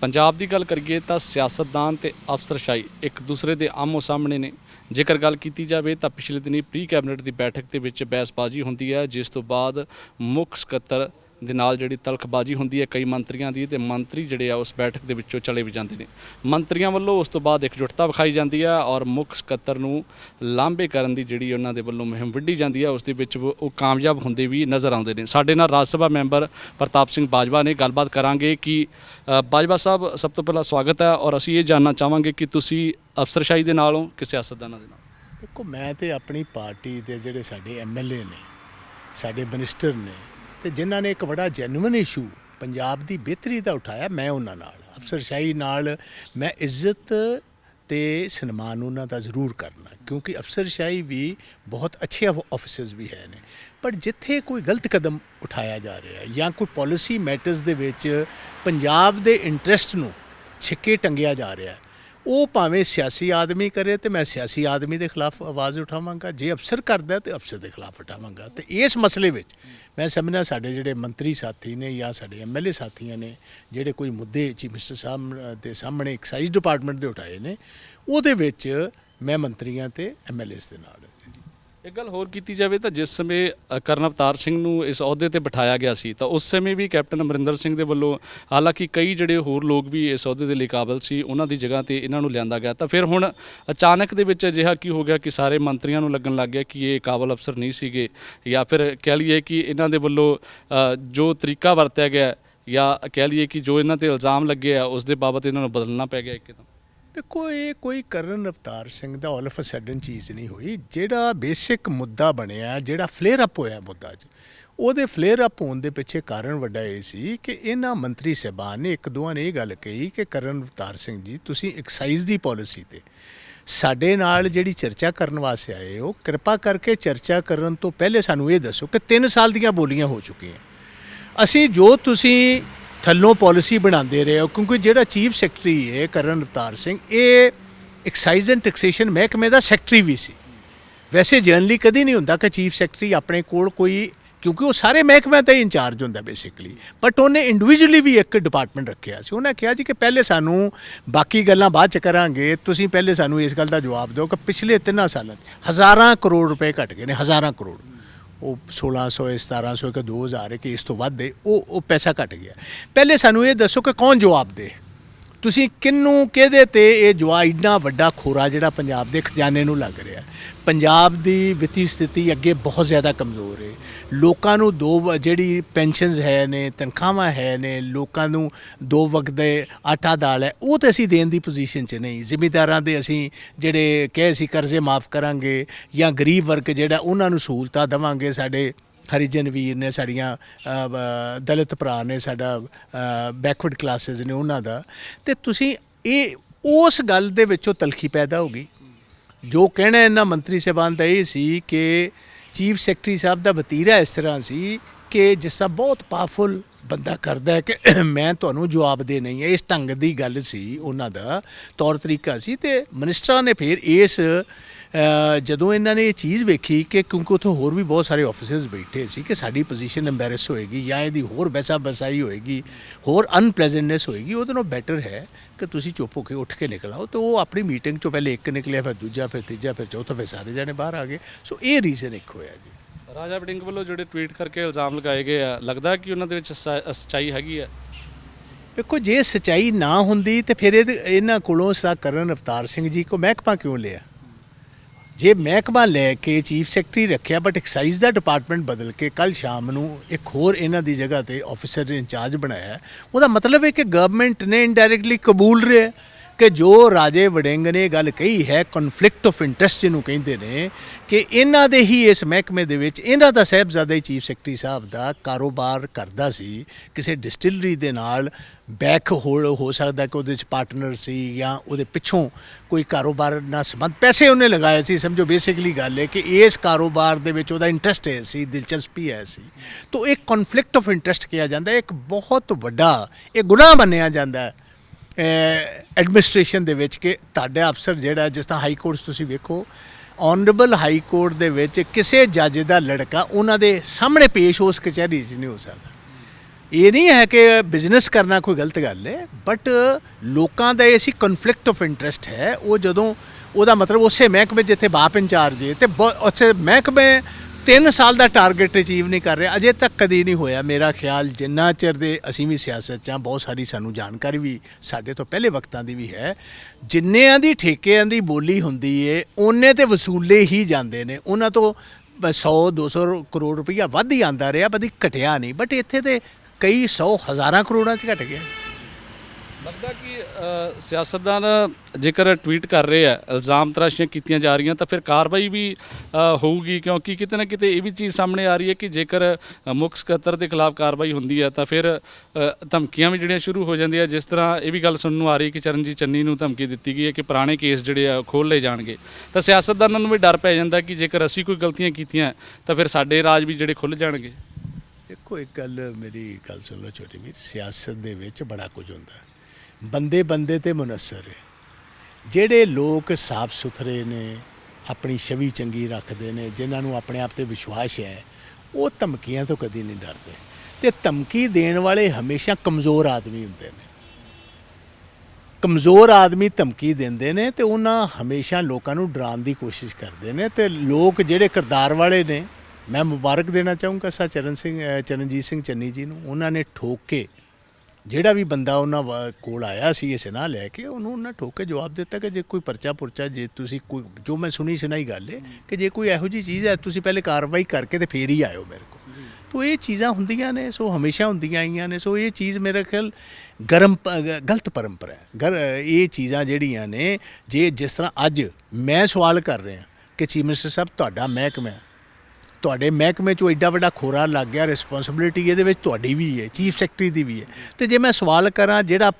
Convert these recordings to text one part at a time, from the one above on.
पंजाब की गल करिए तो सियासतदान ते अफसरशाही एक दूसरे के आमो सामने ने। जेकर गल की जाए तो पिछले दिनी प्री कैबिनेट की बैठक के विच बहसबाजी होंदी है, जिस तो बाद मुख सकत्तर दे नाल जिहड़ी तलखबाजी होंदी है कई मंत्रियों की, ते मंत्री जिहड़े आ उस बैठक के विचों चले भी जाते हैं। मंत्रियों वालों उस तो बाद एकजुटता विखाई जाती है और मुख सकत्तर नूं लांभे करन दी जिहड़ी उन्हां दे वल्लों मुहिम विढ़ी जाती है, उस दे विच वो कामयाब होंदे भी नज़र आउंदे ने। साडे नाल राज सभा मैंबर प्रताप सिंह बाजवा ने गलबात करांगे कि बाजवा साहब सब तो पहला स्वागत है और असीं ये जानना चाहांगे कि तुसीं अफसरशाही दे नाल हो कि सियासतदानां दे नाल? देखो, मैं तो अपनी पार्टी के जोड़े साढ़े MLA ने, साढ़े मिनिस्टर ने, तो जिन्हों ने एक बड़ा जैनुअन इशू पंजाब की बेहतरी का उठाया, मैं उन्होंने नाल अफसरशाही नाल मैं इज्जत ते सन्मान उन्होंने जरूर करना, क्योंकि अफसरशाही भी बहुत अच्छे ऑफिसर्स भी है ने, पर जिथे कोई गलत कदम उठाया जा रहा है या कोई पॉलिसी मैटर्स दे विच पंजाब दे इंटरस्ट नूं छिक्के टंगिया जा रहा है, वो भावें सियासी आदमी करे तो मैं सियासी आदमी के खिलाफ आवाज़ उठावांगा, जे अफसर करता तो अफसर के खिलाफ उठावांगा। तो इस मसले में मैं समझना साढ़े जोड़े मंत्री साथी ने या साढ़े MLA साथियों ने जोड़े कोई मुद्दे चीफ मिनिस्टर साहब के सामने एक्साइज डिपार्टमेंट के उठाए ने, उहदे विच मैं मंत्रियों ते MLAs दे नाल। एक गल होर की जाए तो जिस समय कर्नल अवतार सिंह नूं इस अहुदे ते बिठाया गया सी, तो उस समय भी कैप्टन अमरिंदर सिंह दे वल्लों हालांकि कई जिहड़े होर लोग भी इस अहुदे दे लई काबिल सी, उन्हां दी जगह ते इन्हां नूं लिआंदा गया। तो फिर हुण अचानक दे विच अजिहा की हो गया कि सारे मंत्रियों नूं लगन लग गया कि ये काबिल अफसर नहीं सीगे, या फिर कह लीए कि इन्हां दे वल्लों जो तरीका वरत्या गया या कह लीए कि जो इन्हां ते इल्ज़ाम लगे आ उस दे बाबत इन्हां नूं बदलना पै गया एकदम? देखो, ये कोई कर्नल अवतार सिंह का ऑल ऑफ अ सडन चीज़ नहीं हुई। जिहड़ा बेसिक मुद्दा बनया, जिहड़ा फ्लेयर अप होया मुद्दा ਉਹਦੇ फ्लेयर अप होने के पिछे कारण वड्डा ये सी कि इन्हां मंत्री साहबान ने एक दोवां ने ये गल कही कि कर्नल अवतार सिंह जी, तुसीं एक्साइज की पॉलिसी ते साडे नाल जिहड़ी चर्चा करन वास्ते आए हो, कृपा करके चर्चा करन तो पहले सानूं ये दसो कि 3 साल दीयां बोलियां हो चुकीआं, असीं जो तुसीं थल्लों पॉलिसी बनाते रहे हो, क्योंकि जोड़ा चीफ सैकटरी है कर्नल अवतार सिंह, ये एक्साइज एंड टैक्सेशन महकमे का सैकटरी भी सी। वैसे जनरली कभी नहीं होंदा कि चीफ सैकटरी अपने कोल कोई, क्योंकि वो सारे महकमे का ही इंचार्ज होंदा बेसिकली, बट उन्हें इंडिविजुअली भी एक डिपार्टमेंट रखा सी। उन्हें कहा जी कि पहले सानू बाकी गल्लां बाद च करांगे, तुसीं पहले सानू इस गल का जवाब दो कि पिछले 3 सालों हज़ारां करोड़ रुपए घट गए ने, हज़ारां करोड़, वो 1600 1700 कि 2000 कि इस तो वध दे वो पैसा घट गया। पहले सानू ये दसो कि कौन जवाब दे, तुसीं किन्नू किहदे ते ये जवाब इन्ना वड्डा खोरा जिहड़ा पंजाब दे खजाने नूं लग रहा। पंजाब दी वित्ती स्थिति अगे बहुत ज़्यादा कमज़ोर है, लोकां नूं दो जिहड़ी पेंशनस है ने, तनख्वाहां है ने, लोकां नूं 2 वक्त दे आटा दाल है, वो तो असीं देण दी पोजीशन च नहीं। जिमीदारां दे असीं जिहड़े कहे असीं करजे माफ़ करांगे या गरीब वर्ग जिहड़ा उन्हां नूं सहूलतां देवांगे, साडे हरिजन वीर ने, साड़ियाँ दलित भरा ने, साडा बैकवर्ड क्लासिस ने उन्हां दा, ते तुसीं ये उस गल दे विचों तलखी पैदा हो गई। जो कहना इन्हां मंत्री साहबान का ये सी कि चीफ सैकटरी साहब का वतीरा इस तरह सी कि जिस तरह बहुत पावरफुल बंदा करदा है कि मैं तुहानूं जवाब दे नहीं है, इस ढंग की गल सी उन्हां दा तौर तरीका सी। ते मिनिस्टरां ने फिर इस जदों इन्हां ने ये चीज़ वेखी कि क्योंकि उत्थे होर भी बहुत सारे ऑफिसर्स बैठे सी कि साडी पोजीशन एम्बैरस होएगी या इहदी होर वैसा बसाई होएगी, होर अनप्लेजेंटनेस होएगी, उहदे नालों बैटर है कि तुसीं चुप होकर उठ के निकल आओ। तो वो अपनी मीटिंग चों पहले एक निकलिया, फिर दूजा, फिर तीजा, फिर चौथा, फिर सारे जने बाहर आ गए। सो ये रीजन एक होया जी। राजा वड़िंग वालों जोड़े ट्वीट करके इल्ज़ाम लगाए गए आ, लगता है कि उन्होंने सच्चाई हैगी है? देखो, जे सच्चाई ना होंदी तो फिर इन्हां कोलों सा कर्नल अवतार सिंह जी को महकमा क्यों लिया? जे महकमा लैके चीफ सैकटरी रखिया बट एक्साइज का डिपार्टमेंट बदल के कल शाम नूं एक होर इन्हां दी जगह ते ऑफिसर इंचार्ज बनाया, उसका मतलब है कि गवर्नमेंट ने इनडायरैक्टली कबूल रहे कि जो राजे वड़िंग ने गल कही है कॉन्फ्लिक्ट ऑफ इंटरस्ट जिन्हों कहते हैं कि इन्हां दे ही इस महकमे दे विच इन्हां दा साहिबजादा ही चीफ सैकटरी साहब दा कारोबार करदा सी, किसी डिस्टिलरी दे नाल बैक हो सकता कि उहदे च पार्टनर सी या उहदे पिछों कोई कारोबार ना संबंध, पैसे उन्हें लगाए सी। समझो बेसिकली गल है कि इस कारोबार दे विच उहदा इंटरस्ट है सी, दिलचस्पी है सी। तो एक कॉन्फ्लिक्ट ऑफ इंटरस्ट किया जाता है, एक बहुत वड्डा एक गुनाह मन्निया जाता है एडमिनिस्ट्रेशन दे विच कि तुहाडा अफसर जिहड़ा, जिस तरह हाई कोर्ट्स तुसीं वेखो, ऑनरेबल हाई कोर्ट दे विच किसी जज दा लड़का उन्हां दे सामने पेश उस कचहरी च नहीं हो सकता। ਇਹ ਨਹੀਂ ਹੈ ਕਿ ਬਿਜ਼ਨਸ ਕਰਨਾ ਕੋਈ ਗਲਤ ਗੱਲ ਹੈ, ਬਟ ਲੋਕਾਂ ਦਾ ਇਹ ਸੀ ਕਨਫਲਿਕਟ ਆਫ ਇੰਟਰਸਟ ਹੈ। ਉਹ ਜਦੋਂ ਉਹਦਾ ਮਤਲਬ ਉਸੇ ਮਹਿਕਮੇ ਜਿੱਥੇ ਬਾਪ ਇੰਚਾਰਜ ਹੈ ਤੇ ਉਸੇ ਮਹਿਕਮੇ 3 ਸਾਲ ਦਾ ਟਾਰਗੇਟ ਅਚੀਵ ਨਹੀਂ ਕਰ ਰਿਹਾ, ਅਜੇ ਤੱਕ ਕਦੀ ਨਹੀਂ ਹੋਇਆ। ਮੇਰਾ ਖਿਆਲ ਜਿੰਨਾ ਚਿਰ ਦੇ ਅਸੀਂ ਵੀ ਸਿਆਸਤ 'ਚ ਹਾਂ, ਬਹੁਤ ਸਾਰੀ ਸਾਨੂੰ ਜਾਣਕਾਰੀ ਵੀ ਸਾਡੇ ਤੋਂ ਪਹਿਲੇ ਵਕਤਾਂ ਦੀ ਵੀ ਹੈ, ਜਿੰਨਿਆਂ ਦੀ ਠੇਕਿਆਂ ਦੀ ਬੋਲੀ ਹੁੰਦੀ ਏ ਉਹਨੇ ਤੇ ਵਸੂਲੇ ਹੀ ਜਾਂਦੇ ਨੇ, ਉਹਨਾਂ ਤੋਂ 100-200 ਕਰੋੜ ਰੁਪਈਆ ਵੱਧ ਹੀ ਆਉਂਦਾ ਰਿਹਾ, ਕਦੀ ਘਟਿਆ ਨਹੀਂ। ਬਟ ਇੱਥੇ ਤੇ ਕਈ 100 ਹਜ਼ਾਰਾਂ ਕਰੋੜਾਂ 'ਚ ਘਟ ਗਿਆ। ਲੱਗਦਾ ਕਿ ਸਿਆਸਤਦਾਨ ਜੇਕਰ ਟਵੀਟ ਕਰ ਰਹੇ ਆ, ਇਲਜ਼ਾਮ ਤਰਾਸ਼ੀਆਂ ਕੀਤੀਆਂ ਜਾ ਰਹੀਆਂ, ਤਾਂ ਫਿਰ ਕਾਰਵਾਈ ਵੀ ਹੋਊਗੀ, ਕਿਉਂਕਿ ਕਿਤੇ ਨਾ ਕਿਤੇ ਇਹ ਵੀ ਚੀਜ਼ ਸਾਹਮਣੇ ਆ ਰਹੀ ਹੈ ਕਿ ਜੇਕਰ ਮੁੱਖ ਸਕੱਤਰ ਦੇ ਖਿਲਾਫ ਕਾਰਵਾਈ ਹੁੰਦੀ ਹੈ ਤਾਂ ਫਿਰ ਧਮਕੀਆਂ ਵੀ ਜਿਹੜੀਆਂ ਸ਼ੁਰੂ ਹੋ ਜਾਂਦੀਆਂ। ਜਿਸ ਤਰ੍ਹਾਂ ਇਹ ਵੀ ਗੱਲ ਸੁਣਨ ਨੂੰ ਆ ਰਹੀ ਹੈ ਕਿ ਚਰਨਜੀਤ ਚੰਨੀ ਨੂੰ ਧਮਕੀ ਦਿੱਤੀ ਗਈ ਹੈ ਕਿ ਪੁਰਾਣੇ ਕੇਸ ਜਿਹੜੇ ਆ ਖੋਲ੍ਹ ਲਏ ਜਾਣਗੇ, ਤਾਂ ਸਿਆਸਤਦਾਨਾਂ ਨੂੰ ਵੀ ਡਰ ਪੈ ਜਾਂਦਾ ਕਿ ਜੇਕਰ ਅਸੀਂ ਕੋਈ ਗਲਤੀਆਂ ਕੀਤੀਆਂ ਤਾਂ ਫਿਰ ਸਾਡੇ ਰਾਜ ਵੀ ਜਿਹੜੇ ਖੁੱਲ੍ਹ ਜਾਣਗੇ। ਦੇਖੋ, ਇੱਕ ਗੱਲ ਮੇਰੀ ਗੱਲ ਸੁਣ ਲਓ ਛੋਟੀ ਵੀਰ, ਸਿਆਸਤ ਦੇ ਵਿੱਚ ਬੜਾ ਕੁਝ ਹੁੰਦਾ, ਬੰਦੇ ਬੰਦੇ ਤੇ ਮੁਨੱਸਰ ਹੈ। ਜਿਹੜੇ ਲੋਕ ਸਾਫ਼ ਸੁਥਰੇ ਨੇ, ਆਪਣੀ ਛਵੀ ਚੰਗੀ ਰੱਖਦੇ ਨੇ, ਜਿਨ੍ਹਾਂ ਨੂੰ ਆਪਣੇ ਆਪ ਤੇ ਵਿਸ਼ਵਾਸ ਹੈ, ਉਹ ਧਮਕੀਆਂ ਤੋਂ ਕਦੀ ਨਹੀਂ ਡਰਦੇ। ਤੇ ਧਮਕੀ ਦੇਣ ਵਾਲੇ ਹਮੇਸ਼ਾ ਕਮਜ਼ੋਰ ਆਦਮੀ ਹੁੰਦੇ ਨੇ। ਕਮਜ਼ੋਰ ਆਦਮੀ ਧਮਕੀ ਦਿੰਦੇ ਨੇ ਤੇ ਉਹਨਾਂ ਹਮੇਸ਼ਾ ਲੋਕਾਂ ਨੂੰ ਡਰਾਉਣ ਦੀ ਕੋਸ਼ਿਸ਼ ਕਰਦੇ ਨੇ। ਤੇ ਲੋਕ ਜਿਹੜੇ ਕਿਰਦਾਰ ਵਾਲੇ ਨੇ, ਮੈਂ ਮੁਬਾਰਕ ਦੇਣਾ ਚਾਹੂੰਗਾ ਸਾ ਚਰਨਜੀਤ ਸਿੰਘ ਚੰਨੀ ਜੀ ਨੂੰ। ਉਹਨਾਂ ਨੇ ਠੋਕ ਕੇ, ਜਿਹੜਾ ਵੀ ਬੰਦਾ ਉਹਨਾਂ ਕੋਲ ਆਇਆ ਸੀ ਇਸ ਨਾਲ ਲੈ ਕੇ, ਉਹਨੂੰ ਉਹਨਾਂ ਠੋਕ ਕੇ ਜਵਾਬ ਦਿੱਤਾ ਕਿ ਜੇ ਕੋਈ ਪਰਚਾ ਪੁਰਚਾ, ਜੇ ਤੁਸੀਂ ਕੋਈ, ਜੋ ਮੈਂ ਸੁਣੀ ਸੁਣਾਈ ਗੱਲ ਹੈ ਕਿ ਜੇ ਕੋਈ ਇਹੋ ਜਿਹੀ ਚੀਜ਼ ਹੈ ਤੁਸੀਂ ਪਹਿਲੇ ਕਾਰਵਾਈ ਕਰਕੇ ਤੇ ਫੇਰ ਹੀ ਆਇਓ ਮੇਰੇ ਕੋਲ। ਤੋ ਇਹ ਚੀਜ਼ਾਂ ਹੁੰਦੀਆਂ ਨੇ, ਸੋ ਹਮੇਸ਼ਾ ਹੁੰਦੀਆਂ ਆਈਆਂ ਨੇ। ਸੋ ਇਹ ਚੀਜ਼ ਮੇਰੇ ਖਿਆਲ ਗਲਤ ਪਰੰਪਰਾ ਹੈ। ਇਹ ਚੀਜ਼ਾਂ ਜਿਹੜੀਆਂ ਨੇ, ਜੇ ਜਿਸ ਤਰ੍ਹਾਂ ਅੱਜ ਮੈਂ ਸਵਾਲ ਕਰ ਰਿਹਾ ਕਿ ਚੀਫ ਮਿਨਿਸਟਰ ਸਾਹਿਬ ਤੁਹਾਡਾ ਮਹਿਕਮਾ, ਤੁਹਾਡੇ ਮਹਿਕਮੇ 'ਚੋਂ ਐਡਾ ਵੱਡਾ ਖੋਰਾ ਲੱਗ ਗਿਆ, ਰਿਸਪੌਂਸਿਬਿਲਿਟੀ ਇਹਦੇ ਵਿੱਚ ਤੁਹਾਡੀ ਵੀ ਹੈ, ਚੀਫ ਸੈਕਟਰੀ ਦੀ ਵੀ ਹੈ। ਤੇ ਜੇ ਮੈਂ ਸਵਾਲ ਕਰਾਂ ਜਿਹੜਾ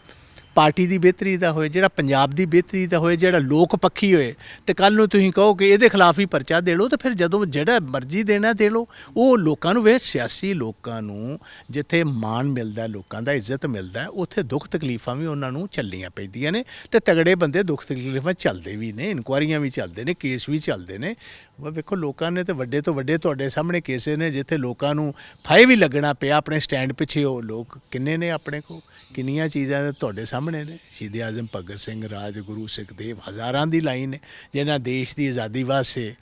ਪਾਰਟੀ ਦੀ ਬਿਹਤਰੀ ਦਾ ਹੋਏ, ਜਿਹੜਾ ਪੰਜਾਬ ਦੀ ਬਿਹਤਰੀ ਦਾ ਹੋਏ, ਜਿਹੜਾ ਲੋਕ ਪੱਖੀ ਹੋਏ, ਤੇ ਕੱਲ੍ਹ ਨੂੰ ਤੁਸੀਂ ਕਹੋ ਕਿ ਇਹਦੇ ਖਿਲਾਫ ਹੀ ਪਰਚਾ ਦੇ ਲਓ, ਤਾਂ ਫਿਰ ਜਦੋਂ ਜਿਹੜਾ ਮਰਜ਼ੀ ਦੇਣਾ ਦੇ ਲਓ। ਉਹ ਲੋਕਾਂ ਨੂੰ ਸਿਆਸੀ ਲੋਕਾਂ ਨੂੰ ਜਿੱਥੇ ਮਾਣ ਮਿਲਦਾ, ਲੋਕਾਂ ਦਾ ਇੱਜ਼ਤ ਮਿਲਦਾ, ਉੱਥੇ ਦੁੱਖ ਤਕਲੀਫਾਂ ਵੀ ਉਹਨਾਂ ਨੂੰ ਝੱਲਣੀਆਂ ਪੈਂਦੀਆਂ ਨੇ। ਤੇ ਤਗੜੇ ਬੰਦੇ ਦੁੱਖ ਤਕਲੀਫਾਂ ਚੱਲਦੇ ਵੀ ਨੇ, ਇਨਕੁਆਇਰੀਆਂ ਵੀ ਚੱਲਦੇ ਨੇ, ਕੇਸ ਵੀ ਚੱਲਦੇ ਨੇ। ਵੇਖੋ, ਲੋਕਾਂ ਨੇ ਤੇ ਵੱਡੇ ਤੋਂ ਵੱਡੇ ਤੁਹਾਡੇ ਸਾਹਮਣੇ ਕੇਸੇ ਨੇ ਜਿੱਥੇ ਲੋਕਾਂ ਨੂੰ ਫਾਇ ਵੀ ਲੱਗਣਾ ਪਿਆ ਆਪਣੇ ਸਟੈਂਡ ਪਿੱਛੇ। ਉਹ ਲੋਕ ਕਿੰਨੇ ਨੇ ਆਪਣੇ ਕੋਲ, ਕਿੰਨੀਆਂ ਚੀਜ਼ਾਂ ਤੁਹਾਡੇ ਸਾਹਮਣੇ ਨੇ। ਸ਼ਹੀਦ ਆਜ਼ਮ ਭਗਤ ਸਿੰਘ, ਰਾਜਗੁਰੂ, ਸੁਖਦੇਵ, ਹਜ਼ਾਰਾਂ ਦੀ ਲਾਈਨ ਹੈ ਜਿਹਨਾਂ ਦੇਸ਼ ਦੀ ਆਜ਼ਾਦੀ ਵਾਸਤੇ,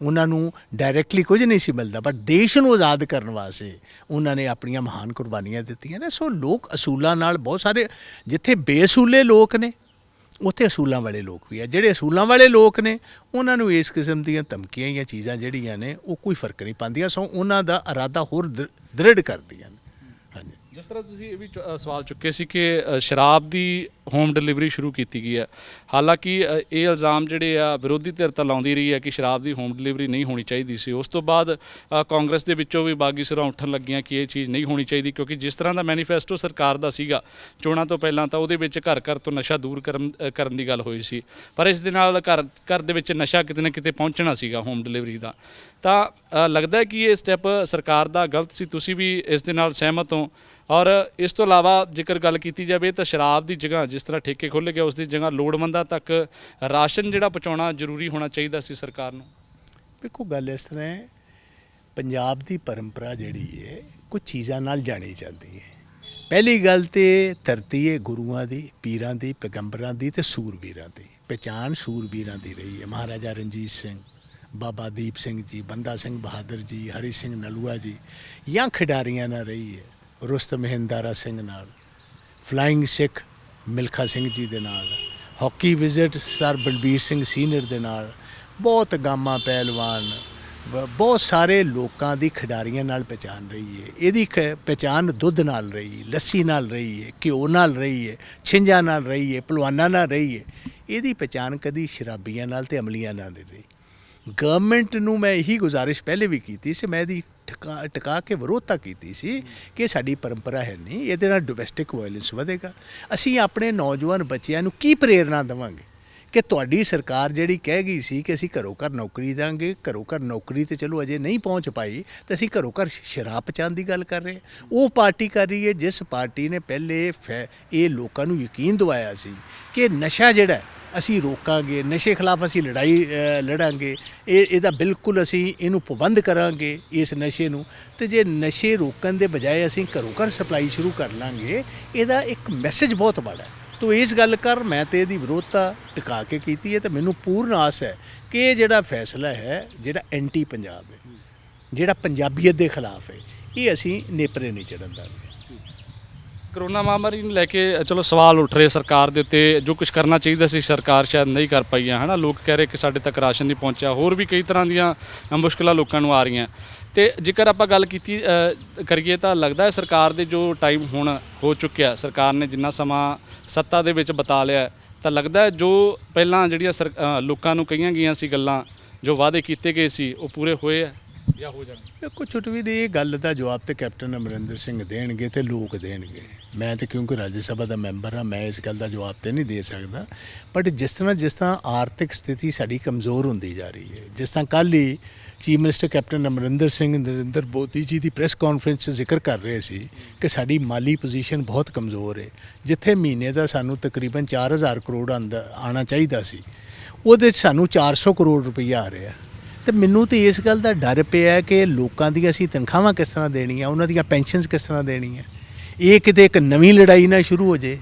ਉਹਨਾਂ ਨੂੰ ਡਾਇਰੈਕਟਲੀ ਕੁਝ ਨਹੀਂ ਸੀ ਮਿਲਦਾ, ਬਟ ਦੇਸ਼ ਨੂੰ ਆਜ਼ਾਦ ਕਰਨ ਵਾਸਤੇ ਉਹਨਾਂ ਨੇ ਆਪਣੀਆਂ ਮਹਾਨ ਕੁਰਬਾਨੀਆਂ ਦਿੱਤੀਆਂ ਨੇ। ਸੋ ਲੋਕ ਅਸੂਲਾਂ ਨਾਲ, ਬਹੁਤ ਸਾਰੇ ਜਿੱਥੇ ਬੇਅਸੂਲੇ ਲੋਕ ਨੇ ਉੱਥੇ ਅਸੂਲਾਂ ਵਾਲੇ ਲੋਕ ਵੀ ਆ। ਜਿਹੜੇ ਅਸੂਲਾਂ ਵਾਲੇ ਲੋਕ ਨੇ ਉਹਨਾਂ ਨੂੰ ਇਸ ਕਿਸਮ ਦੀਆਂ ਧਮਕੀਆਂ ਜਾਂ ਚੀਜ਼ਾਂ ਜਿਹੜੀਆਂ ਨੇ ਉਹ ਕੋਈ ਫਰਕ ਨਹੀਂ ਪਾਉਂਦੀਆਂ, ਸੋ ਉਹਨਾਂ ਦਾ ਇਰਾਦਾ ਹੋਰ ਦ੍ਰਿੜ ਕਰਦੀਆਂ ਨੇ। ਹਾਂਜੀ, ਜਿਸ ਤਰ੍ਹਾਂ ਤੁਸੀਂ ਇਹ ਵੀ ਸਵਾਲ ਚੁੱਕੇ ਸੀ ਕਿ ਸ਼ਰਾਬ ਦੀ ਹੋਮ ਡਿਲੀਵਰੀ ਸ਼ੁਰੂ ਕੀਤੀ ਗਈ ਹੈ, ਹਾਲਾਂਕਿ ਇਹ ਇਲਜ਼ਾਮ ਜਿਹੜੇ ਆ ਵਿਰੋਧੀ ਧਿਰ ਤਾਂ ਲਾਉਂਦੀ ਰਹੀ ਹੈ ਕਿ ਸ਼ਰਾਬ ਦੀ ਹੋਮ ਡਿਲੀਵਰੀ ਨਹੀਂ ਹੋਣੀ ਚਾਹੀਦੀ ਸੀ। ਉਸ ਤੋਂ ਬਾਅਦ ਕਾਂਗਰਸ ਦੇ ਵਿੱਚੋਂ ਵੀ ਬਾਗੀ ਸਿਰਾਂ ਉੱਠਣ ਲੱਗੀਆਂ ਕਿ ਇਹ ਚੀਜ਼ ਨਹੀਂ ਹੋਣੀ ਚਾਹੀਦੀ, ਕਿਉਂਕਿ ਜਿਸ ਤਰ੍ਹਾਂ ਦਾ ਮੈਨੀਫੈਸਟੋ ਸਰਕਾਰ ਦਾ ਸੀਗਾ ਚੋਣਾਂ ਤੋਂ ਪਹਿਲਾਂ, ਤਾਂ ਉਹਦੇ ਵਿੱਚ ਘਰ ਘਰ ਤੋਂ ਨਸ਼ਾ ਦੂਰ ਕਰਨ ਦੀ ਗੱਲ ਹੋਈ ਸੀ। ਪਰ ਇਸ ਦੇ ਨਾਲ ਘਰ ਦੇ ਵਿੱਚ ਨਸ਼ਾ ਕਿਤੇ ਨਾ ਕਿਤੇ ਪਹੁੰਚਣਾ ਸੀਗਾ ਹੋਮ ਡਿਲੀਵਰੀ ਦਾ। ਤਾਂ ਲੱਗਦਾ ਕਿ ਇਹ ਸਟੈਪ ਸਰਕਾਰ ਦਾ ਗਲਤ ਸੀ, ਤੁਸੀਂ ਵੀ ਇਸ ਦੇ ਨਾਲ ਸਹਿਮਤ ਹੋ? ਔਰ ਇਸ ਤੋਂ ਇਲਾਵਾ ਜੇਕਰ ਗੱਲ ਕੀਤੀ ਜਾਵੇ ਤਾਂ ਸ਼ਰਾਬ ਦੀ ਜਗ੍ਹਾ, ਜਿਸ ਤਰ੍ਹਾਂ ਠੇਕੇ ਖੋਲ੍ਹੇ ਗਏ, ਉਸ ਦੀ ਜਗ੍ਹਾ ਲੋੜਵੰਦਾਂ ਤੱਕ ਰਾਸ਼ਨ ਜਿਹੜਾ ਪਹੁੰਚਾਉਣਾ ਜ਼ਰੂਰੀ ਹੋਣਾ ਚਾਹੀਦਾ ਸੀ ਸਰਕਾਰ ਨੂੰ। ਵੇਖੋ, ਗੱਲ ਇਸ ਤਰ੍ਹਾਂ ਹੈ, ਪੰਜਾਬ ਦੀ ਪਰੰਪਰਾ ਜਿਹੜੀ ਹੈ ਕੁਝ ਚੀਜ਼ਾਂ ਨਾਲ ਜਾਣੀ ਜਾਂਦੀ ਹੈ। ਪਹਿਲੀ ਗੱਲ ਤੇ ਧਰਤੀ ਹੈ ਗੁਰੂਆਂ ਦੀ, ਪੀਰਾਂ ਦੀ, ਪੈਗੰਬਰਾਂ ਦੀ ਤੇ ਸੂਰਬੀਰਾਂ ਦੀ। ਪਹਿਚਾਣ ਸੂਰਬੀਰਾਂ ਦੀ ਰਹੀ ਹੈ। ਮਹਾਰਾਜਾ ਰਣਜੀਤ ਸਿੰਘ, ਬਾਬਾ ਦੀਪ ਸਿੰਘ ਜੀ, ਬੰਦਾ ਸਿੰਘ ਬਹਾਦਰ ਜੀ, ਹਰੀ ਸਿੰਘ ਨਲੂਆ ਜੀ, ਜਾਂ ਖਿਡਾਰੀਆਂ ਨਾਲ ਰਹੀ ਹੈ, ਰੁਸਤਮ ਹਿੰਦਾਰਾ ਸਿੰਘ ਨਾਲ, ਫਲਾਇੰਗ ਸਿੱਖ ਮਿਲਖਾ ਸਿੰਘ ਜੀ ਦੇ ਨਾਲ, hockey visit sir Balbir Singh senior ਦੇ ਨਾਲ, ਬਹੁਤ ਗਾਮਾ ਪਹਿਲਵਾਨ, ਬਹੁਤ ਸਾਰੇ ਲੋਕਾਂ ਦੀ ਖਿਡਾਰੀਆਂ ਨਾਲ ਪਹਿਚਾਣ ਰਹੀ ਹੈ। ਇਹਦੀ ਪਹਿਚਾਣ ਦੁੱਧ ਨਾਲ ਰਹੀ, ਲੱਸੀ ਨਾਲ ਰਹੀ ਹੈ, ਘਿਓ ਨਾਲ ਰਹੀ ਹੈ, ਛਿੰਝਾਂ ਨਾਲ ਰਹੀ ਹੈ, ਭਲਵਾਨਾਂ ਨਾਲ ਰਹੀ ਹੈ। ਇਹਦੀ ਪਹਿਚਾਣ ਕਦੀ ਸ਼ਰਾਬੀਆਂ ਨਾਲ ਤੇ ਅਮਲੀਆਂ ਨਾਲ ਨਹੀਂ ਰਹੀ। ਗਵਰਨਮੈਂਟ ਨੂੰ ਮੈਂ ਇਹੀ ਗੁਜ਼ਾਰਿਸ਼ ਪਹਿਲੇ ਵੀ ਕੀਤੀ ਸੀ, ਮੈਂ ਇਹਦੀ ਟਿਕਾ ਕੇ ਵਿਰੋਧਤਾ ਕੀਤੀ ਸੀ ਕਿ ਸਾਡੀ ਪਰੰਪਰਾ ਹੈ ਨਹੀਂ, ਇਹਦੇ ਨਾਲ ਡੋਮੈਸਟਿਕ ਵਾਇਲੈਂਸ ਵਧੇਗਾ। ਅਸੀਂ ਆਪਣੇ ਨੌਜਵਾਨ ਬੱਚਿਆਂ ਨੂੰ ਕੀ ਪ੍ਰੇਰਨਾ ਦੇਵਾਂਗੇ ਕਿ ਤੁਹਾਡੀ ਸਰਕਾਰ ਜਿਹੜੀ ਕਹਿ ਗਈ ਸੀ ਕਿ ਅਸੀਂ ਘਰੋਂ ਘਰ ਨੌਕਰੀ ਦਾਂਗੇ, ਘਰੋਂ ਘਰ ਨੌਕਰੀ ਤੇ ਚਲੋ ਅਜੇ ਨਹੀਂ ਪਹੁੰਚ ਪਾਈ, ਤੇ ਅਸੀਂ ਘਰੋਂ ਘਰ ਸ਼ਰਾਬ ਪਹੁੰਚਾਉਣ ਦੀ ਗੱਲ ਕਰ ਰਹੇ ਹਾਂ। ਉਹ ਪਾਰਟੀ ਕਰ ਰਹੀ ਹੈ ਜਿਸ ਪਾਰਟੀ ਨੇ ਪਹਿਲੇ ਇਹ ਲੋਕਾਂ ਨੂੰ ਯਕੀਨ ਦਿਵਾਇਆ ਸੀ ਕਿ ਨਸ਼ਾ ਜਿਹੜਾ ਹੈ ਅਸੀਂ ਰੋਕਾਂਗੇ, ਨਸ਼ੇ ਖਿਲਾਫ ਅਸੀਂ ਲੜਾਈ ਲੜਾਂਗੇ, ਇਹਦਾ ਬਿਲਕੁਲ ਅਸੀਂ ਇਹਨੂੰ ਪਾਬੰਦ ਕਰਾਂਗੇ ਇਸ ਨਸ਼ੇ ਨੂੰ। ਤੇ ਜੇ ਨਸ਼ੇ ਰੋਕਣ ਦੇ ਬਜਾਏ ਅਸੀਂ ਘਰੋਂ ਘਰ ਸਪਲਾਈ ਸ਼ੁਰੂ ਕਰ ਲਾਂਗੇ, ਇਹਦਾ ਇੱਕ ਮੈਸੇਜ ਬਹੁਤ ਬੜਾ ਹੈ। ਤੋ ਇਸ ਗੱਲ ਕਰ ਮੈਂ ਤੇ ਇਹਦੀ ਵਿਰੋਧਤਾ ਟਿਕਾ ਕੇ ਕੀਤੀ ਹੈ, ਤੇ ਮੈਨੂੰ ਪੂਰਨ ਆਸ ਹੈ ਕਿ ਇਹ ਜਿਹੜਾ ਫੈਸਲਾ ਹੈ, ਜਿਹੜਾ ਐਂਟੀ ਪੰਜਾਬ ਹੈ, ਜਿਹੜਾ ਪੰਜਾਬੀਅਤ ਦੇ ਖਿਲਾਫ ਹੈ, ਇਹ ਅਸੀਂ ਨੇਪਰੇ ਨਹੀਂ ਚੜ੍ਹਨ ਦਾਂਗੇ। ਕਰੋਨਾ ਮਹਾਮਾਰੀ ਨੂੰ ਲੈ ਕੇ ਚਲੋ ਸਵਾਲ ਉੱਠ ਰਹੇ ਸਰਕਾਰ ਦੇ ਉੱਤੇ, ਜੋ ਕੁਝ ਕਰਨਾ ਚਾਹੀਦਾ ਸੀ ਸਰਕਾਰ ਸ਼ਾਇਦ ਨਹੀਂ ਕਰ ਪਾਈ ਹੈ ਨਾ। ਲੋਕ ਕਹਿ ਰਹੇ ਕਿ ਸਾਡੇ ਤੱਕ ਰਾਸ਼ਨ ਨਹੀਂ ਪਹੁੰਚਿਆ, ਹੋਰ ਵੀ ਕਈ ਤਰ੍ਹਾਂ ਦੀਆਂ ਮੁਸ਼ਕਲਾਂ ਲੋਕਾਂ ਨੂੰ ਆ ਰਹੀਆਂ। ਤੇ ਜੇਕਰ ਆਪਾਂ ਗੱਲ ਕੀਤੀ ਕਰੀਏ ਤਾਂ ਲੱਗਦਾ ਹੈ ਸਰਕਾਰ ਦੇ ਜੋ ਟਾਈਮ ਹੁਣ ਹੋ ਚੁੱਕਿਆ, ਸਰਕਾਰ ਨੇ ਜਿੰਨਾ ਸਮਾਂ ਸੱਤਾ ਦੇ ਵਿੱਚ ਬਿਤਾ ਲਿਆ, ਤਾਂ ਲੱਗਦਾ ਹੈ ਜੋ ਪਹਿਲਾਂ ਜਿਹੜੀਆਂ ਲੋਕਾਂ ਨੂੰ ਕਹੀਆਂ ਗਈਆਂ ਸੀ ਗੱਲਾਂ, ਜੋ ਵਾਅਦੇ ਕੀਤੇ ਗਏ ਸੀ, ਉਹ ਪੂਰੇ ਹੋਏ ਆ ਜਾਂ ਹੋ ਜਾਣਗੇ? ਦੇਖੋ ਛੁੱਟਵੀਰ, ਇਹ ਗੱਲ ਦਾ ਜਵਾਬ ਤੇ ਕੈਪਟਨ ਅਮਰਿੰਦਰ ਸਿੰਘ ਦੇਣਗੇ ਤੇ ਲੋਕ ਦੇਣਗੇ। ਮੈਂ ਤੇ ਕਿਉਂਕਿ ਰਾਜ ਸਭਾ ਦਾ ਮੈਂਬਰ ਹਾਂ, ਮੈਂ ਇਸ ਗੱਲ ਦਾ ਜਵਾਬ ਤੇ ਨਹੀਂ ਦੇ ਸਕਦਾ। ਬਟ ਜਿਸ ਤਰ੍ਹਾਂ ਆਰਥਿਕ ਸਥਿਤੀ ਸਾਡੀ ਕਮਜ਼ੋਰ ਹੁੰਦੀ ਜਾ ਰਹੀ ਹੈ, ਜਿਸ ਤਰ੍ਹਾਂ ਕੱਲ੍ਹ ਹੀ chief minister captain Amarinder Singh Narendra Modi ji ਦੀ ਪ੍ਰੈਸ ਕਾਨਫਰੰਸ 'ਚ ਜ਼ਿਕਰ ਕਰ ਰਹੇ ਸੀ ਕਿ ਸਾਡੀ ਮਾਲੀ ਪੋਜੀਸ਼ਨ ਬਹੁਤ ਕਮਜ਼ੋਰ ਹੈ। ਜਿੱਥੇ ਮਹੀਨੇ ਦਾ ਸਾਨੂੰ ਤਕਰੀਬਨ 4000 ਕਰੋੜ ਆਉਣਾ ਚਾਹੀਦਾ ਸੀ, ਉਹਦੇ 'ਚ ਸਾਨੂੰ 400 ਕਰੋੜ ਰੁਪਈਆ ਆ ਰਿਹਾ। ਤੇ ਮੈਨੂੰ ਤਾਂ ਇਸ ਗੱਲ ਦਾ ਡਰ ਪਿਆ ਕਿ ਲੋਕਾਂ ਦੀਆਂ ਅਸੀਂ ਤਨਖਾਹਾਂ ਕਿਸ ਤਰ੍ਹਾਂ ਦੇਣੀਆਂ, ਉਹਨਾਂ ਦੀਆਂ ਪੈਨਸ਼ਨਸ ਕਿਸ ਤਰ੍ਹਾਂ ਦੇਣੀਆਂ। ਇਹ ਕਿਤੇ ਇੱਕ ਨਵੀਂ ਲੜਾਈ ਨਾ ਸ਼ੁਰੂ ਹੋ ਜੇ,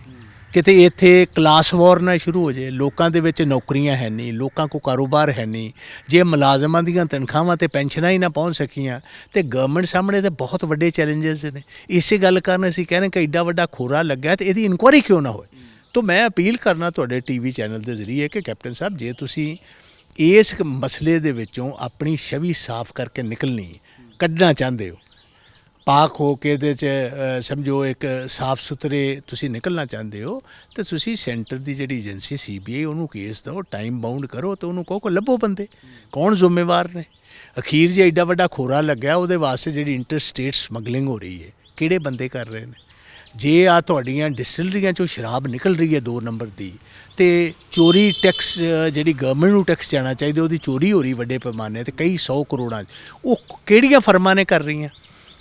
ਕਿਤੇ ਇੱਥੇ ਕਲਾਸ ਵਾਰ ਨਾ ਸ਼ੁਰੂ ਹੋ ਜੇ। ਲੋਕਾਂ ਦੇ ਵਿੱਚ ਨੌਕਰੀਆਂ ਹੈ ਨਹੀਂ, ਲੋਕਾਂ ਕੋਲ ਕਾਰੋਬਾਰ ਹੈ ਨਹੀਂ। ਜੇ ਮੁਲਾਜ਼ਮਾਂ ਦੀਆਂ ਤਨਖਾਹਾਂ ਤੇ ਪੈਨਸ਼ਨਾਂ ਹੀ ਨਾ ਪਹੁੰਚ ਸਕੀਆਂ, ਤੇ ਗਵਰਨਮੈਂਟ ਸਾਹਮਣੇ ਤਾਂ ਬਹੁਤ ਵੱਡੇ ਚੈਲੰਜਸ ਨੇ। ਇਸੇ ਗੱਲ ਕਾਰਨ ਅਸੀਂ ਕਹਿੰਦੇ ਕਿ ਐਡਾ ਵੱਡਾ ਖੋਰਾ ਲੱਗਾ ਤੇ ਇਹਦੀ ਇਨਕੁਆਇਰੀ ਕਿਉਂ ਨਾ ਹੋਏ। ਤਾਂ ਮੈਂ ਅਪੀਲ ਕਰਨਾ ਤੁਹਾਡੇ ਟੀਵੀ ਚੈਨਲ ਦੇ ਜ਼ਰੀਏ ਕਿ ਕੈਪਟਨ ਸਾਹਿਬ, ਜੇ ਤੁਸੀਂ ਇਸ ਮਸਲੇ ਦੇ ਵਿੱਚੋਂ ਆਪਣੀ ਛਵੀ ਸਾਫ਼ ਕਰਕੇ ਨਿਕਲਣੀ ਕੱਢਣਾ ਚਾਹੁੰਦੇ ਹੋ, ਪਾਕ ਹੋ ਕੇ ਇਹਦੇ 'ਚ ਸਮਝੋ ਇੱਕ ਸਾਫ਼ ਸੁਥਰੇ ਤੁਸੀਂ ਨਿਕਲਣਾ ਚਾਹੁੰਦੇ ਹੋ, ਤਾਂ ਤੁਸੀਂ ਸੈਂਟਰ ਦੀ ਜਿਹੜੀ ਏਜੰਸੀ CBI ਉਹਨੂੰ ਕੇਸ ਦਿਓ, ਟਾਈਮ ਬਾਉਂਡ ਕਰੋ, ਤੇ ਉਹਨੂੰ ਕਹੋ ਕਿ ਲੱਭੋ ਬੰਦੇ ਕੌਣ ਜ਼ਿੰਮੇਵਾਰ ਨੇ। ਅਖੀਰ ਜੇ ਐਡਾ ਵੱਡਾ ਖੋਰਾ ਲੱਗਿਆ, ਉਹਦੇ ਵਾਸਤੇ ਜਿਹੜੀ ਇੰਟਰ ਸਟੇਟ ਸਮਗਲਿੰਗ ਹੋ ਰਹੀ ਹੈ, ਕਿਹੜੇ ਬੰਦੇ ਕਰ ਰਹੇ ਨੇ। ਜੇ ਆ ਤੁਹਾਡੀਆਂ ਡਿਸਟਿਲਰੀਆਂ 'ਚੋਂ ਸ਼ਰਾਬ ਨਿਕਲ ਰਹੀ ਹੈ 2 ਨੰਬਰ ਦੀ, ਤੇ ਚੋਰੀ ਟੈਕਸ ਜਿਹੜੀ ਗਵਰਨਮੈਂਟ ਨੂੰ ਟੈਕਸ ਜਾਣਾ ਚਾਹੀਦਾ, ਉਹਦੀ ਚੋਰੀ ਹੋ ਰਹੀ ਵੱਡੇ ਪੈਮਾਨੇ ਤੇ ਕਈ 100 ਕਰੋੜਾਂ 'ਚ, ਉਹ ਕਿਹੜੀਆਂ ਫਰਮਾਂ ਨੇ ਕਰ ਰਹੀਆਂ।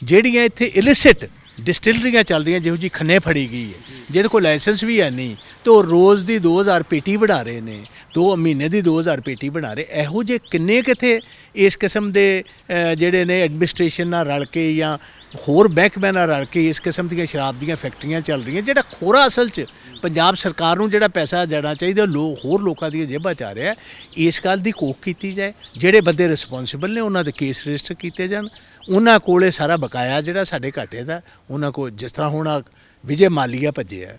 ਜਿਹੜੀਆਂ ਇੱਥੇ ਇਲਿਸਿਟ ਡਿਸਟਿਲਰੀਆਂ ਚੱਲ ਰਹੀਆਂ, ਜਿਹੋ ਜੀ ਖੰਨੇ ਫੜੀ ਗਈ ਹੈ, ਜਿਹਦੇ ਕੋਲ ਲਾਇਸੈਂਸ ਵੀ ਹੈ ਨਹੀਂ, ਤੇ ਉਹ ਰੋਜ਼ ਦੀ 2000 ਪੇਟੀ ਬਣਾ ਰਹੇ ਨੇ, 2 ਮਹੀਨੇ ਦੀ 2000 ਪੇਟੀ ਬਣਾ ਰਹੇ। ਇਹੋ ਜਿਹੇ ਕਿੰਨੇ ਕਿੱਥੇ ਇਸ ਕਿਸਮ ਦੇ ਜਿਹੜੇ ਨੇ ਐਡਮਿਨਿਸਟ੍ਰੇਸ਼ਨ ਨਾਲ ਰਲ ਕੇ ਜਾਂ ਹੋਰ ਮਹਿਕਮਿਆਂ ਨਾਲ ਰਲ ਕੇ ਇਸ ਕਿਸਮ ਦੀਆਂ ਸ਼ਰਾਬ ਦੀਆਂ ਫੈਕਟਰੀਆਂ ਚੱਲ ਰਹੀਆਂ, ਜਿਹੜਾ ਖੋਰਾ ਅਸਲ 'ਚ ਪੰਜਾਬ ਸਰਕਾਰ ਨੂੰ ਜਿਹੜਾ ਪੈਸਾ ਜਾਣਾ ਚਾਹੀਦਾ ਹੋਰ ਲੋਕਾਂ ਦੀਆਂ ਜੇਬਾਂ 'ਚ ਆ ਰਿਹਾ। ਇਸ ਗੱਲ ਦੀ ਘੋਖ ਕੀਤੀ ਜਾਏ, ਜਿਹੜੇ ਬੰਦੇ ਰਿਸਪੌਂਸਿਬਲ ਨੇ ਉਹਨਾਂ ਦੇ ਕੇਸ ਰਜਿਸਟਰ ਕੀਤੇ ਜਾਣ, ਉਹਨਾਂ ਕੋਲੇ ਸਾਰਾ ਬਕਾਇਆ ਜਿਹੜਾ ਸਾਡੇ ਘਾਟੇ ਦਾ, ਉਹਨਾਂ ਕੋਲ ਜਿਸ ਤਰ੍ਹਾਂ ਹੁਣ ਵਿਜੇ ਮਾਲੀਆ ਭੱਜਿਆ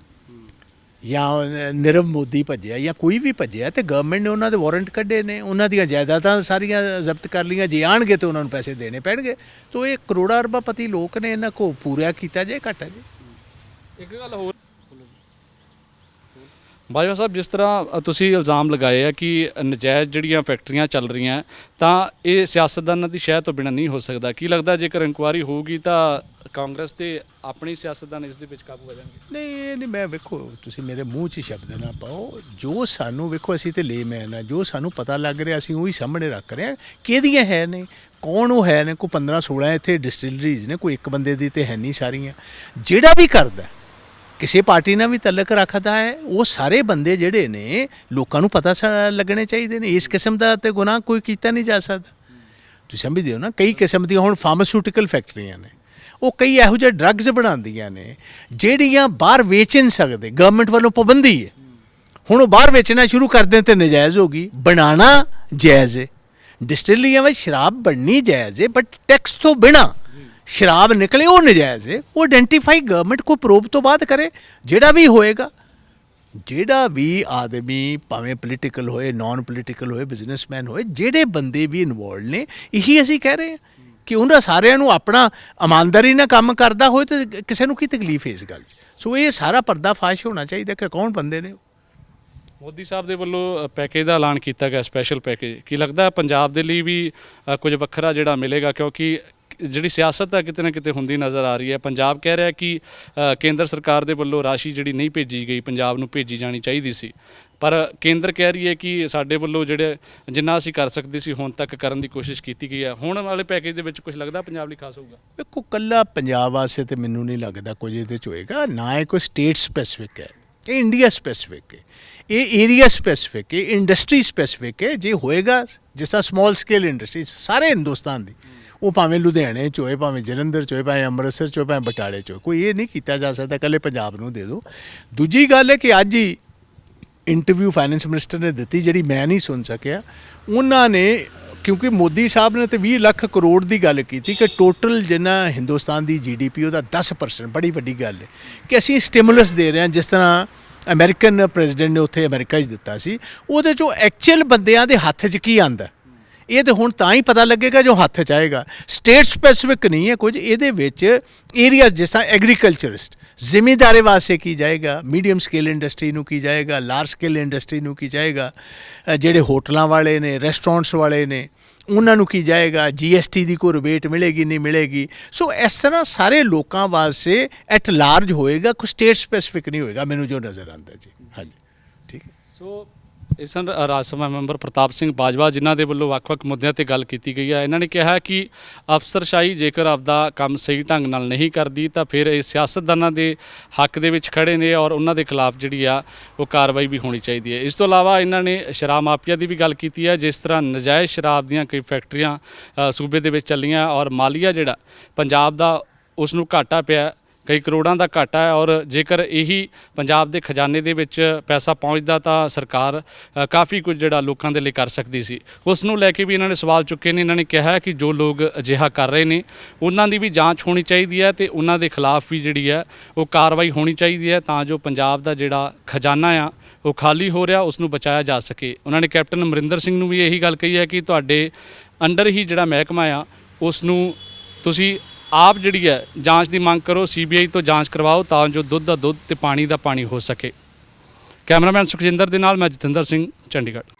ਜਾਂ ਨੀਰਵ ਮੋਦੀ ਭੱਜਿਆ ਜਾਂ ਕੋਈ ਵੀ ਭੱਜਿਆ, ਤੇ ਗਵਰਨਮੈਂਟ ਨੇ ਉਹਨਾਂ ਦੇ ਵਾਰੰਟ ਕੱਢੇ ਨੇ, ਉਹਨਾਂ ਦੀਆਂ ਜਾਇਦਾਦਾਂ ਸਾਰੀਆਂ ਜ਼ਬਤ ਕਰ ਲਈਆਂ। ਜੇ ਆਣਗੇ ਤਾਂ ਉਹਨਾਂ ਨੂੰ ਪੈਸੇ ਦੇਣੇ ਪੈਣਗੇ। ਸੋ ਇਹ ਕਰੋੜਾਂ ਅਰਬਾਪਤੀ ਲੋਕ ਨੇ, ਇਹਨਾਂ ਕੋ ਪੂਰਾ ਕੀਤਾ ਜਾਏ ਘਾਟਾ ਜੀ। ਇੱਕ ਗੱਲ ਹੋਰ ਬਾਜਵਾ ਸਾਹਿਬ, ਜਿਸ ਤਰ੍ਹਾਂ ਤੁਸੀਂ ਇਲਜ਼ਾਮ ਲਗਾਏ ਆ ਕਿ ਨਜਾਇਜ਼ ਜਿਹੜੀਆਂ ਫੈਕਟਰੀਆਂ ਚੱਲ ਰਹੀਆਂ, ਤਾਂ ਇਹ ਸਿਆਸਤਦਾਨਾਂ ਦੀ ਸ਼ਹਿ ਤੋਂ ਬਿਨਾਂ ਨਹੀਂ ਹੋ ਸਕਦਾ। ਕੀ ਲੱਗਦਾ ਜੇਕਰ ਇਨਕੁਆਇਰੀ ਹੋਊਗੀ ਤਾਂ ਕਾਂਗਰਸ ਤੇ ਆਪਣੀ ਸਿਆਸਤਦਾਨ ਇਸ ਦੇ ਵਿੱਚ ਕਾਬੂ ਆ ਜਾਣਗੇ? ਨਹੀਂ, ਇਹ ਨਹੀਂ। ਮੈਂ ਵੇਖੋ, ਤੁਸੀਂ ਮੇਰੇ ਮੂੰਹ 'ਚ ਸ਼ਬਦ ਨਾ ਪਾਓ। ਜੋ ਸਾਨੂੰ ਵੇਖੋ, ਅਸੀਂ ਤੇ ਲੇਮੈਨ ਆ, ਜੋ ਸਾਨੂੰ ਪਤਾ ਲੱਗ ਰਿਹਾ ਅਸੀਂ ਉਹੀ ਸਾਹਮਣੇ ਰੱਖ ਰਹੇ ਹਾਂ। ਕਿਹਦੀਆਂ ਹੈ ਨੇ, ਕੌਣ ਉਹ ਹੈ ਨੇ, ਕੋਈ 15-16 ਇੱਥੇ ਡਿਸਟਿਲਰੀਜ਼ ਨੇ, ਕੋਈ ਇੱਕ ਬੰਦੇ ਦੀ ਤੇ ਹੈ ਨਹੀਂ ਸਾਰੀਆਂ। ਜਿਹੜਾ ਵੀ ਕਰਦਾ ਕਿਸੇ ਪਾਰਟੀ ਨਾਲ ਵੀ ਤਲਕ ਰੱਖਦਾ ਹੈ, ਉਹ ਸਾਰੇ ਬੰਦੇ ਜਿਹੜੇ ਨੇ ਲੋਕਾਂ ਨੂੰ ਪਤਾ ਲੱਗਣੇ ਚਾਹੀਦੇ ਨੇ। ਇਸ ਕਿਸਮ ਦਾ ਤੇ ਗੁਨਾਹ ਕੋਈ ਕੀਤਾ ਨਹੀਂ ਜਾ ਸਕਦਾ। ਤੁਸੀਂ ਸਮਝਦੇ ਹੋ ਨਾ, ਕਈ ਕਿਸਮ ਦੀਆਂ ਹੁਣ ਫਾਰਮਾਸਿਊਟੀਕਲ ਫੈਕਟਰੀਆਂ ਨੇ, ਉਹ ਕਈ ਇਹੋ ਜਿਹੇ ਡਰੱਗਸ ਬਣਾਉਂਦੀਆਂ ਨੇ ਜਿਹੜੀਆਂ ਬਾਹਰ ਵੇਚ ਨਹੀਂ ਸਕਦੇ, ਗਵਰਨਮੈਂਟ ਵੱਲੋਂ ਪਾਬੰਦੀ ਹੈ। ਹੁਣ ਉਹ ਬਾਹਰ ਵੇਚਣਾ ਸ਼ੁਰੂ ਕਰ ਦੇਣ ਤੇ ਨਜਾਇਜ਼ ਹੋ ਗਈ, ਬਣਾਉਣਾ ਜਾਇਜ਼ ਹੈ। ਡਿਸਟਿਲਰੀਆਂ ਵਿੱਚ ਸ਼ਰਾਬ ਬਣਨੀ ਜਾਇਜ਼ ਹੈ, ਬਟ ਟੈਕਸ ਤੋਂ ਬਿਨਾਂ ਸ਼ਰਾਬ ਨਿਕਲੇ ਉਹ ਨਜਾਇਜ਼ ਹੈ। ਉਹ ਆਇਡੈਂਟੀਫਾਈ ਗਵਰਨਮੈਂਟ ਕੋਈ ਪ੍ਰੋਬ ਤੋਂ ਬਾਅਦ ਕਰੇ। ਜਿਹੜਾ ਵੀ ਹੋਏਗਾ, ਜਿਹੜਾ ਵੀ ਆਦਮੀ ਭਾਵੇਂ ਪੋਲੀਟੀਕਲ ਹੋਏ, ਨਾਨ ਪੋਲੀਟੀਕਲ ਹੋਏ, ਬਿਜ਼ਨਸਮੈਨ ਹੋਏ, ਜਿਹੜੇ ਬੰਦੇ ਵੀ ਇਨਵੋਲਡ ਨੇ, ਇਹੀ ਅਸੀਂ ਕਹਿ ਰਹੇ ਹਾਂ ਕਿ ਉਹਨਾਂ ਸਾਰਿਆਂ ਨੂੰ ਆਪਣਾ ਇਮਾਨਦਾਰੀ ਨਾਲ ਕੰਮ ਕਰਦਾ ਹੋਏ ਤਾਂ ਕਿਸੇ ਨੂੰ ਕੀ ਤਕਲੀਫ ਹੈ ਇਸ ਗੱਲ 'ਚ। ਸੋ ਇਹ ਸਾਰਾ ਪਰਦਾਫਾਸ਼ ਹੋਣਾ ਚਾਹੀਦਾ ਕਿ ਕੌਣ ਬੰਦੇ ਨੇ। ਮੋਦੀ ਸਾਹਿਬ ਦੇ ਵੱਲੋਂ ਪੈਕੇਜ ਦਾ ਐਲਾਨ ਕੀਤਾ ਗਿਆ, ਸਪੈਸ਼ਲ ਪੈਕੇਜ। ਕੀ ਲੱਗਦਾ ਪੰਜਾਬ ਦੇ ਲਈ ਵੀ ਕੁਝ ਵੱਖਰਾ ਜਿਹੜਾ ਮਿਲੇਗਾ? ਕਿਉਂਕਿ ਜਿਹੜੀ ਸਿਆਸਤ ਹੈ ਕਿਤੇ ਨਾ ਕਿਤੇ ਹੁੰਦੀ ਨਜ਼ਰ ਆ ਰਹੀ ਹੈ। ਪੰਜਾਬ ਕਹਿ ਰਿਹਾ ਕਿ ਕੇਂਦਰ ਸਰਕਾਰ ਦੇ ਵੱਲੋਂ ਰਾਸ਼ੀ ਜਿਹੜੀ ਨਹੀਂ ਭੇਜੀ ਗਈ ਪੰਜਾਬ ਨੂੰ ਭੇਜੀ ਜਾਣੀ ਚਾਹੀਦੀ ਸੀ, ਪਰ ਕੇਂਦਰ ਕਹਿ ਰਹੀ ਹੈ ਕਿ ਸਾਡੇ ਵੱਲੋਂ ਜਿਹੜੇ ਜਿੰਨਾ ਅਸੀਂ ਕਰ ਸਕਦੇ ਸੀ ਹੁਣ ਤੱਕ ਕਰਨ ਦੀ ਕੋਸ਼ਿਸ਼ ਕੀਤੀ ਗਈ ਹੈ। ਹੁਣ ਵਾਲੇ ਪੈਕੇਜ ਦੇ ਵਿੱਚ ਕੁਝ ਲੱਗਦਾ ਪੰਜਾਬ ਲਈ ਖਾਸ ਹੋਊਗਾ? ਦੇਖੋ ਕੱਲਾ ਪੰਜਾਬ ਵਾਸਤੇ ਤੇ ਮੈਨੂੰ ਨਹੀਂ ਲੱਗਦਾ ਕੁਝ ਇਹਦੇ 'ਚ ਹੋਏਗਾ, ਨਾ ਇਹ ਕੋਈ ਸਟੇਟ ਸਪੈਸੀਫਿਕ ਹੈ, ਇਹ ਇੰਡੀਆ ਸਪੈਸੀਫਿਕ ਹੈ, ਇਹ ਏਰੀਆ ਸਪੈਸੀਫਿਕ ਹੈ, ਇੰਡਸਟਰੀ ਸਪੈਸੀਫਿਕ ਹੈ। ਜੇ ਹੋਏਗਾ ਜਿਸ ਤਰ੍ਹਾਂ ਸਮਾਲ ਸਕੇਲ ਇੰਡਸਟਰੀ ਸਾਰੇ ਹਿੰਦੁਸਤਾਨ ਦੀ, ਉਹ ਭਾਵੇਂ ਲੁਧਿਆਣੇ 'ਚ ਹੋਏ, ਭਾਵੇਂ ਜਲੰਧਰ 'ਚ ਹੋਏ, ਭਾਵੇਂ ਅੰਮ੍ਰਿਤਸਰ 'ਚ ਹੋਏ, ਭਾਵੇਂ ਬਟਾਲੇ 'ਚ ਹੋਏ, ਕੋਈ ਇਹ ਨਹੀਂ ਕੀਤਾ ਜਾ ਸਕਦਾ ਇਕੱਲੇ ਪੰਜਾਬ ਨੂੰ ਦੇ ਦਿਓ। ਦੂਜੀ ਗੱਲ ਹੈ ਕਿ ਅੱਜ ਹੀ ਇੰਟਰਵਿਊ ਫਾਈਨੈਂਸ ਮਿਨਿਸਟਰ ਨੇ ਦਿੱਤੀ ਜਿਹੜੀ ਮੈਂ ਨਹੀਂ ਸੁਣ ਸਕਿਆ, ਉਹਨਾਂ ਨੇ ਕਿਉਂਕਿ ਮੋਦੀ ਸਾਹਿਬ ਨੇ ਤਾਂ 20 ਲੱਖ ਕਰੋੜ ਦੀ ਗੱਲ ਕੀਤੀ ਕਿ ਟੋਟਲ ਜਿੰਨਾ ਹਿੰਦੁਸਤਾਨ ਦੀ GDP ਉਹਦਾ 10%, ਬੜੀ ਵੱਡੀ ਗੱਲ ਹੈ ਕਿ ਅਸੀਂ ਸਟਿਮੂਲਸ ਦੇ ਰਹੇ ਹਾਂ। ਜਿਸ ਤਰ੍ਹਾਂ ਅਮਰੀਕਨ ਪ੍ਰੈਜ਼ੀਡੈਂਟ ਨੇ ਉੱਥੇ ਅਮਰੀਕਾ 'ਚ ਦਿੱਤਾ ਸੀ, ਉਹਦੇ 'ਚੋਂ ਐਕਚੁਅਲ ਬੰਦਿਆਂ ਦੇ ਹੱਥ 'ਚ ਕੀ ਆਉਂਦਾ ਇਹ ਤਾਂ ਹੁਣ ਤਾਂ ਹੀ ਪਤਾ ਲੱਗੇਗਾ ਜੋ ਹੱਥ 'ਚ ਆਏਗਾ। ਸਟੇਟ ਸਪੈਸੀਫਿਕ ਨਹੀਂ ਹੈ ਕੁਝ ਇਹਦੇ ਵਿੱਚ। ਏਰੀਆ ਜਿਸ ਤਰ੍ਹਾਂ ਐਗਰੀਕਲਚਰਿਸਟ ਜ਼ਿਮੀਂਦਾਰੇ ਵਾਸਤੇ ਕੀ ਜਾਏਗਾ, ਮੀਡੀਅਮ ਸਕੇਲ ਇੰਡਸਟਰੀ ਨੂੰ ਕੀ ਜਾਏਗਾ, ਲਾਰਜ ਸਕੇਲ ਇੰਡਸਟਰੀ ਨੂੰ ਕੀ ਜਾਏਗਾ, ਜਿਹੜੇ ਹੋਟਲਾਂ ਵਾਲੇ ਨੇ, ਰੈਸਟੋਰੈਂਟਸ ਵਾਲੇ ਨੇ, ਉਹਨਾਂ ਨੂੰ ਕੀ ਜਾਏਗਾ, GST ਦੀ ਕੋਈ ਰਿਬੇਟ ਮਿਲੇਗੀ ਨਹੀਂ ਮਿਲੇਗੀ। ਸੋ ਇਸ ਤਰ੍ਹਾਂ ਸਾਰੇ ਲੋਕਾਂ ਵਾਸਤੇ ਐਟ ਲਾਰਜ ਹੋਏਗਾ, ਕੋਈ ਸਟੇਟ ਸਪੈਸੀਫਿਕ ਨਹੀਂ ਹੋਏਗਾ ਮੈਨੂੰ ਜੋ ਨਜ਼ਰ ਆਉਂਦਾ ਜੀ। ਹਾਂਜੀ ਠੀਕ ਹੈ। ਸੋ ਇਸ ਸਨ ਰਾਜ ਸਭਾ ਮੈਂਬਰ ਪ੍ਰਤਾਪ ਸਿੰਘ ਬਾਜਵਾ, ਜਿਨ੍ਹਾਂ ਦੇ ਵੱਲੋਂ ਵੱਖ-ਵੱਖ ਮੁੱਦਿਆਂ ਤੇ ਗੱਲ ਕੀਤੀ ਗਈ ਹੈ। ਇਹਨਾਂ ਨੇ ਕਿਹਾ ਕਿ ਅਫਸਰਸ਼ਾਹੀ ਜੇਕਰ ਆਪਦਾ ਕੰਮ ਸਹੀ ਢੰਗ ਨਾਲ ਨਹੀਂ ਕਰਦੀ ਤਾਂ ਫਿਰ ਇਹ ਸਿਆਸਤਦਾਨਾਂ ਦੇ ਹੱਕ ਦੇ ਵਿੱਚ ਖੜੇ ਨੇ ਔਰ ਉਹਨਾਂ ਦੇ ਖਿਲਾਫ ਜਿਹੜੀ ਆ ਉਹ ਕਾਰਵਾਈ ਵੀ ਹੋਣੀ ਚਾਹੀਦੀ ਹੈ। ਇਸ ਤੋਂ ਇਲਾਵਾ ਇਹਨਾਂ ਨੇ ਸ਼ਰਾਬ ਮਾਫੀਆ ਦੀ ਵੀ ਗੱਲ ਕੀਤੀ ਹੈ। ਜਿਸ ਤਰ੍ਹਾਂ ਨਜਾਇਜ਼ ਸ਼ਰਾਬ ਦੀਆਂ ਕਈ ਫੈਕਟਰੀਆਂ ਸੂਬੇ ਦੇ ਵਿੱਚ ਚੱਲੀਆਂ ਔਰ ਮਾਲੀਆ ਜਿਹੜਾ ਪੰਜਾਬ ਦਾ ਉਸ ਨੂੰ ਘਾਟਾ ਪਿਆ, ਕਈ ਕਰੋੜਾਂ ਦਾ ਘਾਟਾ ਹੈ ਔਰ ਜੇਕਰ ਇਹੀ ਪੰਜਾਬ ਦੇ ਖਜ਼ਾਨੇ ਦੇ ਵਿੱਚ ਪੈਸਾ ਪਹੁੰਚਦਾ ਤਾਂ ਸਰਕਾਰ ਕਾਫੀ ਕੁਝ ਜਿਹੜਾ ਲੋਕਾਂ ਦੇ ਲਈ ਕਰ ਸਕਦੀ ਸੀ। ਉਸ ਨੂੰ ਲੈ ਕੇ ਵੀ ਇਹਨਾਂ ਨੇ ਸਵਾਲ ਚੁੱਕੇ ਨੇ। ਇਹਨਾਂ ਨੇ ਕਿਹਾ ਕਿ ਜੋ ਲੋਕ ਅਜਿਹਾ ਕਰ ਰਹੇ ਨੇ ਉਹਨਾਂ ਦੀ ਵੀ ਜਾਂਚ ਹੋਣੀ ਚਾਹੀਦੀ ਹੈ ਤੇ ਉਹਨਾਂ ਦੇ ਖਿਲਾਫ ਵੀ ਜਿਹੜੀ ਹੈ ਉਹ ਕਾਰਵਾਈ ਹੋਣੀ ਚਾਹੀਦੀ ਹੈ ਤਾਂ ਜੋ ਪੰਜਾਬ ਦਾ ਜਿਹੜਾ ਖਜ਼ਾਨਾ ਆ ਉਹ ਖਾਲੀ ਹੋ ਰਿਹਾ ਉਸ ਨੂੰ ਬਚਾਇਆ ਜਾ ਸਕੇ। ਉਹਨਾਂ ਨੇ ਕੈਪਟਨ ਅਮਰਿੰਦਰ ਸਿੰਘ ਨੂੰ ਵੀ ਇਹੀ ਗੱਲ ਕਹੀ ਹੈ ਕਿ ਤੁਹਾਡੇ ਅੰਡਰ ਹੀ ਜਿਹੜਾ ਮਹਿਕਮਾ ਆ ਉਸ ਨੂੰ ਤੁਸੀਂ ਆਪ ਜਿਹੜੀ ਹੈ ਜਾਂਚ ਦੀ ਮੰਗ ਕਰੋ, CBI ਤੋਂ ਜਾਂਚ ਕਰਵਾਓ ਤਾਂ ਜੋ ਦੁੱਧ ਦਾ ਦੁੱਧ ਤੇ ਪਾਣੀ ਦਾ ਪਾਣੀ ਹੋ ਸਕੇ। ਕੈਮਰਾਮੈਨ ਸੁਖਜਿੰਦਰ ਦੇ ਨਾਲ ਮੈਂ ਜਤਿੰਦਰ ਸਿੰਘ, ਚੰਡੀਗੜ੍ਹ।